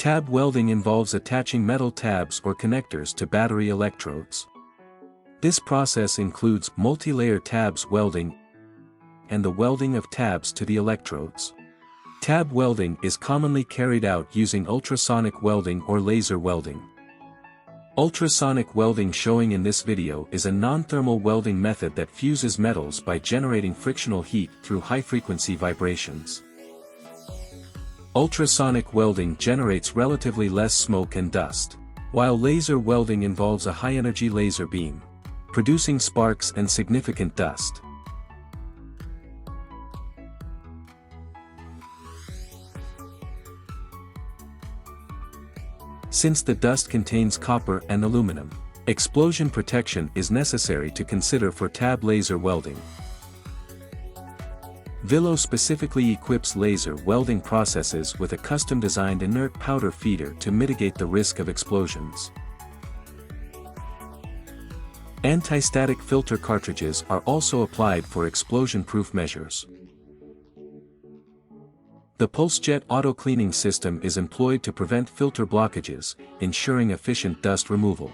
Tab welding involves attaching metal tabs or connectors to battery electrodes. This process includes multi-layer tabs welding and the welding of tabs to the electrodes. Tab welding is commonly carried out using ultrasonic welding or laser welding. Ultrasonic welding showing in this video is a non-thermal welding method that fuses metals by generating frictional heat through high-frequency vibrations. Ultrasonic welding generates relatively less smoke and dust, while laser welding involves a high-energy laser beam, producing sparks and significant dust. Since the dust contains copper and aluminum, explosion protection is necessary to consider for tab laser welding. Villo specifically equips laser welding processes with a custom-designed inert powder feeder to mitigate the risk of explosions. Anti-static filter cartridges are also applied for explosion-proof measures. The PulseJet auto-cleaning system is employed to prevent filter blockages, ensuring efficient dust removal.